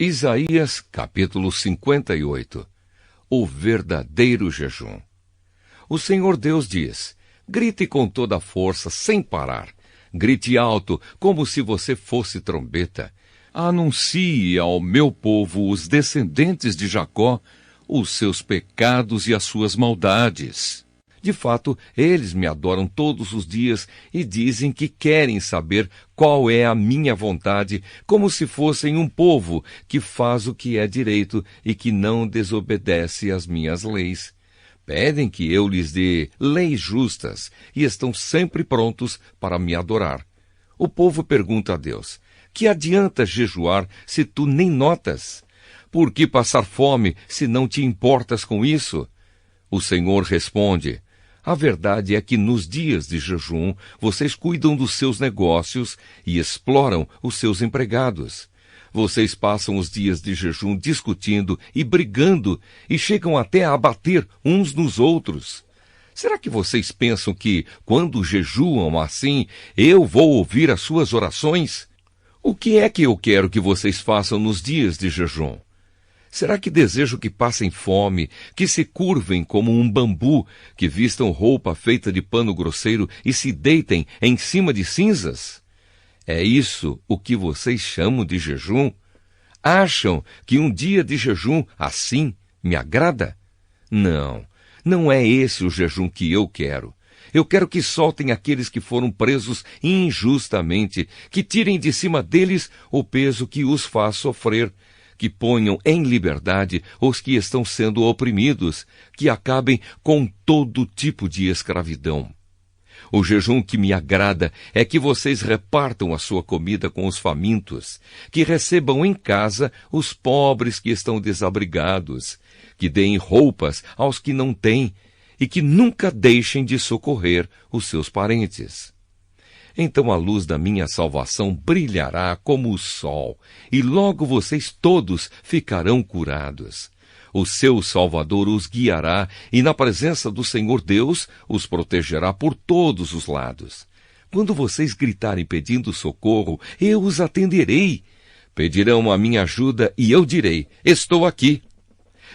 Isaías, capítulo 58. O verdadeiro jejum. O Senhor Deus diz: grite com toda a força, sem parar. Grite alto, como se você fosse trombeta. Anuncie ao meu povo, os descendentes de Jacó, os seus pecados e as suas maldades. De fato, eles me adoram todos os dias e dizem que querem saber qual é a minha vontade, como se fossem um povo que faz o que é direito e que não desobedece às minhas leis. Pedem que eu lhes dê leis justas e estão sempre prontos para me adorar. O povo pergunta a Deus: que adianta jejuar se tu nem notas? Por que passar fome se não te importas com isso? O Senhor responde: a verdade é que nos dias de jejum vocês cuidam dos seus negócios e exploram os seus empregados. Vocês passam os dias de jejum discutindo e brigando e chegam até a bater uns nos outros. Será que vocês pensam que, quando jejuam assim, eu vou ouvir as suas orações? O que é que eu quero que vocês façam nos dias de jejum? Será que desejo que passem fome, que se curvem como um bambu, que vistam roupa feita de pano grosseiro e se deitem em cima de cinzas? É isso o que vocês chamam de jejum? Acham que um dia de jejum assim me agrada? Não, não é esse o jejum que eu quero. Eu quero que soltem aqueles que foram presos injustamente, que tirem de cima deles o peso que os faz sofrer, que ponham em liberdade os que estão sendo oprimidos, que acabem com todo tipo de escravidão. O jejum que me agrada é que vocês repartam a sua comida com os famintos, que recebam em casa os pobres que estão desabrigados, que deem roupas aos que não têm e que nunca deixem de socorrer os seus parentes. Então a luz da minha salvação brilhará como o sol, e logo vocês todos ficarão curados. O seu Salvador os guiará, e na presença do Senhor Deus os protegerá por todos os lados. Quando vocês gritarem pedindo socorro, eu os atenderei. Pedirão a minha ajuda, e eu direi: estou aqui.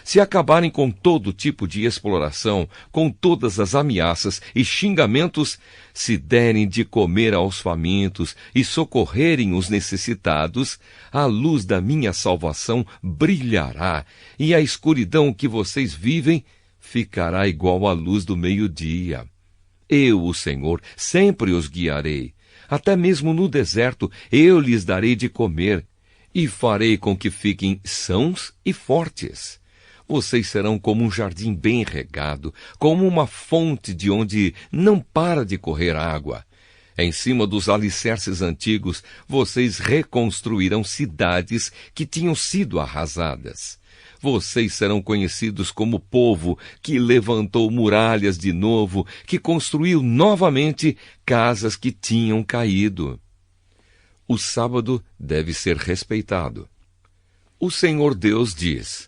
Se acabarem com todo tipo de exploração, com todas as ameaças e xingamentos, se derem de comer aos famintos e socorrerem os necessitados, a luz da minha salvação brilhará, e a escuridão que vocês vivem ficará igual à luz do meio-dia. Eu, o Senhor, sempre os guiarei. Até mesmo no deserto eu lhes darei de comer, e farei com que fiquem sãos e fortes. Vocês serão como um jardim bem regado, como uma fonte de onde não para de correr água. Em cima dos alicerces antigos, vocês reconstruirão cidades que tinham sido arrasadas. Vocês serão conhecidos como povo que levantou muralhas de novo, que construiu novamente casas que tinham caído. O sábado deve ser respeitado. O Senhor Deus diz: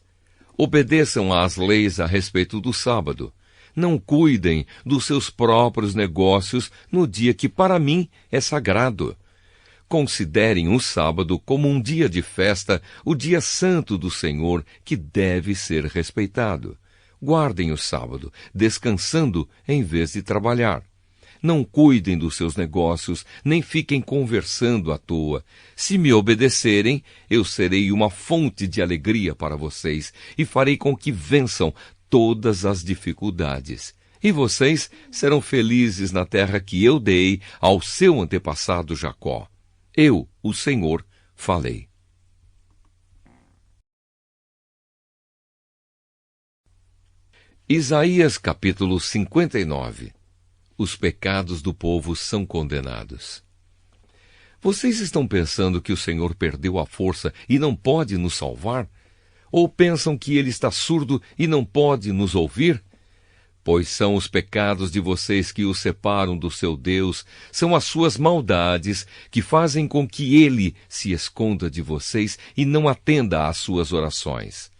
obedeçam às leis a respeito do sábado. Não cuidem dos seus próprios negócios no dia que para mim é sagrado. Considerem o sábado como um dia de festa, o dia santo do Senhor, que deve ser respeitado. Guardem o sábado, descansando em vez de trabalhar. Não cuidem dos seus negócios, nem fiquem conversando à toa. Se me obedecerem, eu serei uma fonte de alegria para vocês e farei com que vençam todas as dificuldades. E vocês serão felizes na terra que eu dei ao seu antepassado Jacó. Eu, o Senhor, falei. Isaías capítulo 59. Os pecados do povo são condenados. Vocês estão pensando que o Senhor perdeu a força e não pode nos salvar? Ou pensam que ele está surdo e não pode nos ouvir? Pois são os pecados de vocês que o separam do seu Deus, são as suas maldades que fazem com que ele se esconda de vocês e não atenda às suas orações.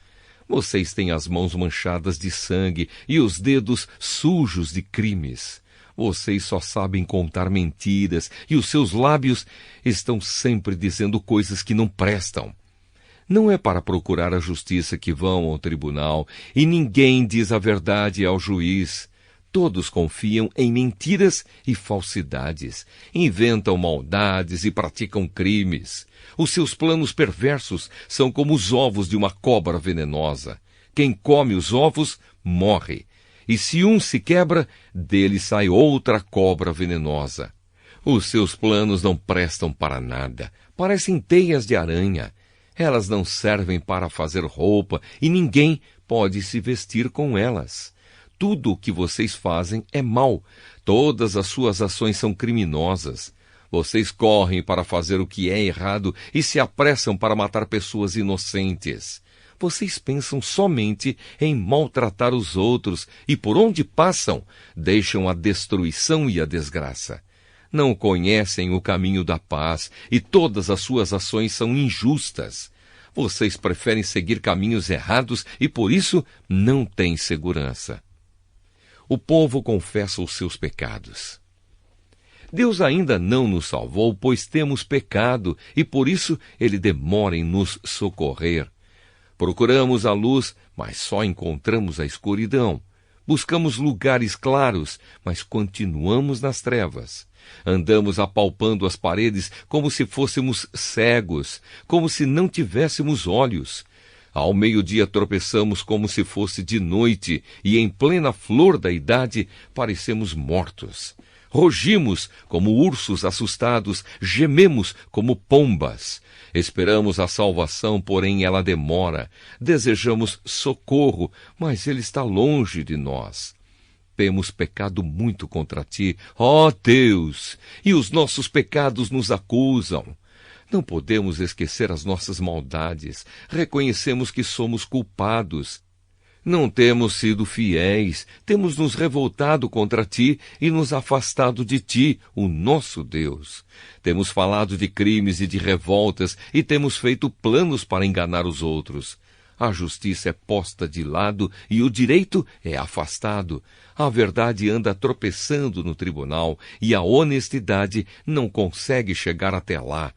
Vocês têm as mãos manchadas de sangue e os dedos sujos de crimes. Vocês só sabem contar mentiras e os seus lábios estão sempre dizendo coisas que não prestam. Não é para procurar a justiça que vão ao tribunal, e ninguém diz a verdade ao juiz. Todos confiam em mentiras e falsidades, inventam maldades e praticam crimes. Os seus planos perversos são como os ovos de uma cobra venenosa. Quem come os ovos morre, e se um se quebra, dele sai outra cobra venenosa. Os seus planos não prestam para nada, parecem teias de aranha. Elas não servem para fazer roupa e ninguém pode se vestir com elas. Tudo o que vocês fazem é mal, todas as suas ações são criminosas. Vocês correm para fazer o que é errado e se apressam para matar pessoas inocentes. Vocês pensam somente em maltratar os outros e por onde passam, deixam a destruição e a desgraça. Não conhecem o caminho da paz e todas as suas ações são injustas. Vocês preferem seguir caminhos errados e por isso não têm segurança. O povo confessa os seus pecados. Deus ainda não nos salvou, pois temos pecado, e por isso ele demora em nos socorrer. Procuramos a luz, mas só encontramos a escuridão. Buscamos lugares claros, mas continuamos nas trevas. Andamos apalpando as paredes como se fôssemos cegos, como se não tivéssemos olhos. Ao meio-dia tropeçamos como se fosse de noite, e em plena flor da idade parecemos mortos. Rugimos como ursos assustados, gememos como pombas. Esperamos a salvação, porém ela demora. Desejamos socorro, mas ele está longe de nós. Temos pecado muito contra ti, ó Deus, e os nossos pecados nos acusam. Não podemos esquecer as nossas maldades. Reconhecemos que somos culpados. Não temos sido fiéis, temos nos revoltado contra ti e nos afastado de ti, o nosso Deus. Temos falado de crimes e de revoltas e temos feito planos para enganar os outros. A justiça é posta de lado e o direito é afastado. A verdade anda tropeçando no tribunal e a honestidade não consegue chegar até lá.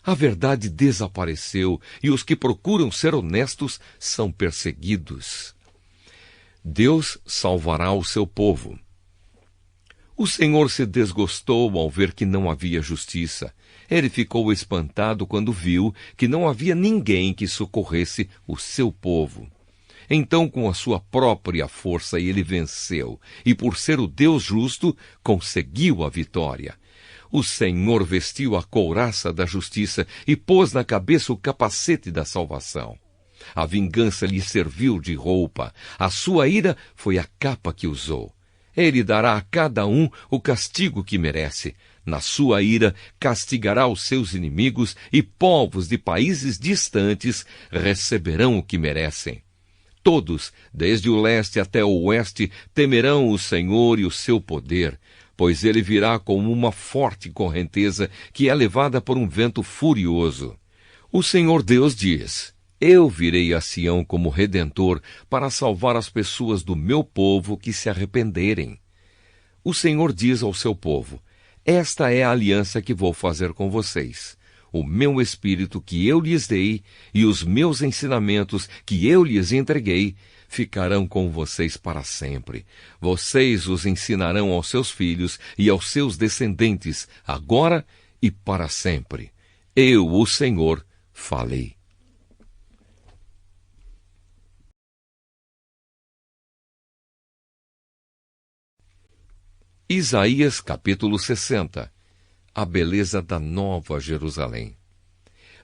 A verdade desapareceu e os que procuram ser honestos são perseguidos. Deus salvará o seu povo. O Senhor se desgostou ao ver que não havia justiça. Ele ficou espantado quando viu que não havia ninguém que socorresse o seu povo. Então, com a sua própria força, ele venceu, e por ser o Deus justo, conseguiu a vitória. O Senhor vestiu a couraça da justiça e pôs na cabeça o capacete da salvação. A vingança lhe serviu de roupa, a sua ira foi a capa que usou. Ele dará a cada um o castigo que merece. Na sua ira castigará os seus inimigos e povos de países distantes receberão o que merecem. Todos, desde o leste até o oeste, temerão o Senhor e o seu poder, pois ele virá como uma forte correnteza que é levada por um vento furioso. O Senhor Deus diz: Eu virei a Sião como Redentor para salvar as pessoas do meu povo que se arrependerem. O Senhor diz ao seu povo: Esta é a aliança que vou fazer com vocês. O meu Espírito que eu lhes dei e os meus ensinamentos que eu lhes entreguei ficarão com vocês para sempre. Vocês os ensinarão aos seus filhos e aos seus descendentes, agora e para sempre. Eu, o Senhor, falei. Isaías capítulo 60. A beleza da Nova Jerusalém.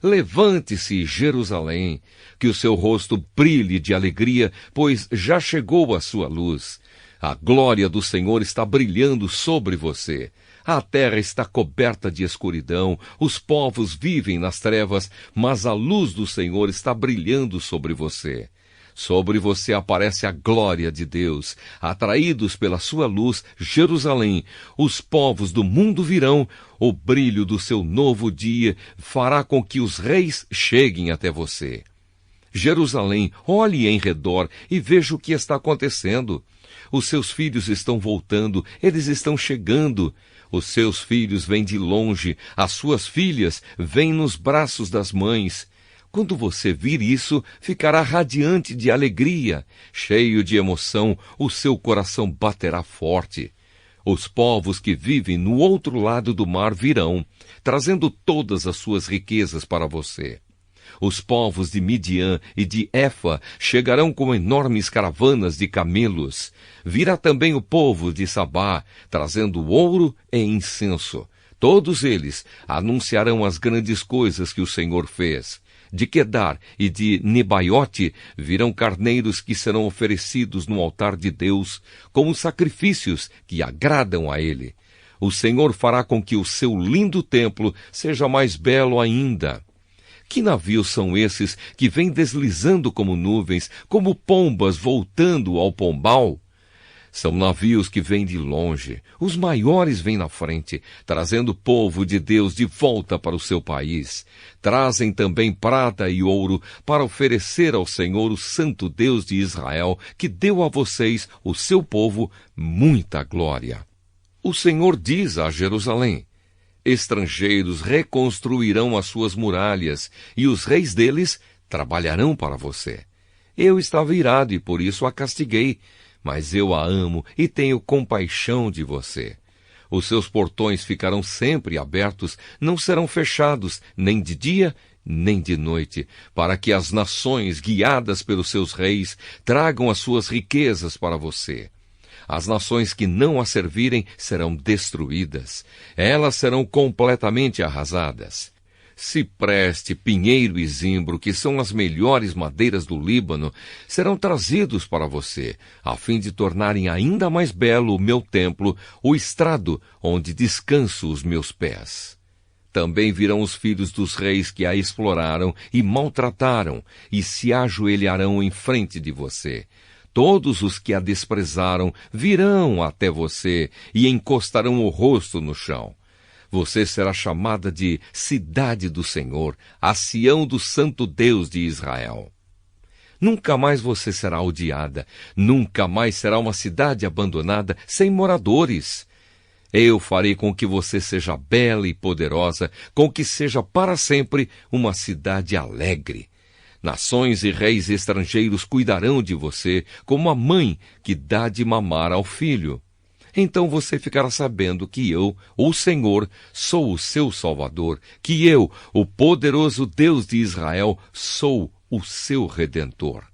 Levante-se, Jerusalém, que o seu rosto brilhe de alegria, pois já chegou a sua luz. A glória do Senhor está brilhando sobre você. A terra está coberta de escuridão, os povos vivem nas trevas, mas a luz do Senhor está brilhando sobre você. Sobre você aparece a glória de Deus. Atraídos pela sua luz, Jerusalém, os povos do mundo virão. O brilho do seu novo dia fará com que os reis cheguem até você. Jerusalém, olhe em redor e veja o que está acontecendo. Os seus filhos estão voltando, eles estão chegando. Os seus filhos vêm de longe, as suas filhas vêm nos braços das mães. Quando você vir isso, ficará radiante de alegria, cheio de emoção, o seu coração baterá forte. Os povos que vivem no outro lado do mar virão, trazendo todas as suas riquezas para você. Os povos de Midian e de Efa chegarão com enormes caravanas de camelos. Virá também o povo de Sabá, trazendo ouro e incenso. Todos eles anunciarão as grandes coisas que o Senhor fez. De Quedar e de Nebaiote virão carneiros que serão oferecidos no altar de Deus, como sacrifícios que agradam a Ele. O Senhor fará com que o seu lindo templo seja mais belo ainda. Que navios são esses que vêm deslizando como nuvens, como pombas voltando ao pombal? São navios que vêm de longe, os maiores vêm na frente, trazendo o povo de Deus de volta para o seu país. Trazem também prata e ouro para oferecer ao Senhor, o Santo Deus de Israel, que deu a vocês, o seu povo, muita glória. O Senhor diz a Jerusalém: estrangeiros reconstruirão as suas muralhas, e os reis deles trabalharão para você. Eu estava irado e por isso a castiguei, mas eu a amo e tenho compaixão de você. Os seus portões ficarão sempre abertos, não serão fechados, nem de dia, nem de noite, para que as nações, guiadas pelos seus reis, tragam as suas riquezas para você. As nações que não a servirem serão destruídas. Elas serão completamente arrasadas. Cipreste, pinheiro e zimbro, que são as melhores madeiras do Líbano, serão trazidos para você, a fim de tornarem ainda mais belo o meu templo, o estrado onde descanso os meus pés. Também virão os filhos dos reis que a exploraram e maltrataram, e se ajoelharão em frente de você. Todos os que a desprezaram virão até você e encostarão o rosto no chão. Você será chamada de Cidade do Senhor, a Sião do Santo Deus de Israel. Nunca mais você será odiada, nunca mais será uma cidade abandonada, sem moradores. Eu farei com que você seja bela e poderosa, com que seja para sempre uma cidade alegre. Nações e reis estrangeiros cuidarão de você, como a mãe que dá de mamar ao filho. Então você ficará sabendo que eu, o Senhor, sou o seu Salvador, que eu, o poderoso Deus de Israel, sou o seu Redentor.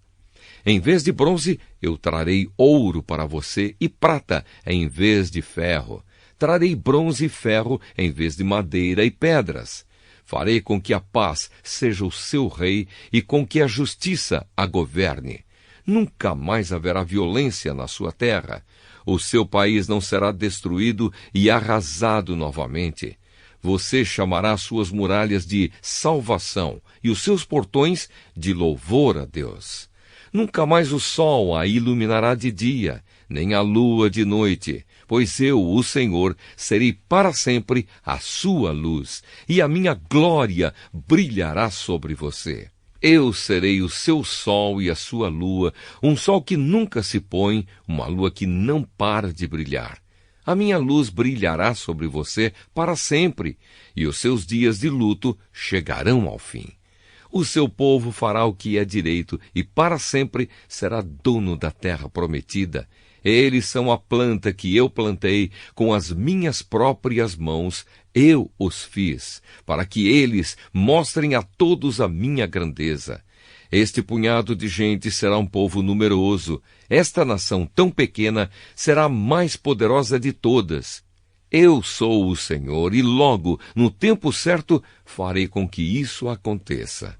Em vez de bronze, eu trarei ouro para você e prata em vez de ferro. Trarei bronze e ferro em vez de madeira e pedras. Farei com que a paz seja o seu rei e com que a justiça a governe. Nunca mais haverá violência na sua terra. O seu país não será destruído e arrasado novamente. Você chamará suas muralhas de salvação e os seus portões de louvor a Deus. Nunca mais o sol a iluminará de dia, nem a lua de noite, pois eu, o Senhor, serei para sempre a sua luz, e a minha glória brilhará sobre você. Eu serei o seu sol e a sua lua, um sol que nunca se põe, uma lua que não para de brilhar. A minha luz brilhará sobre você para sempre, e os seus dias de luto chegarão ao fim. O seu povo fará o que é direito, e para sempre será dono da terra prometida. Eles são a planta que eu plantei com as minhas próprias mãos, eu os fiz, para que eles mostrem a todos a minha grandeza. Este punhado de gente será um povo numeroso, esta nação tão pequena será a mais poderosa de todas. Eu sou o Senhor e logo, no tempo certo, farei com que isso aconteça.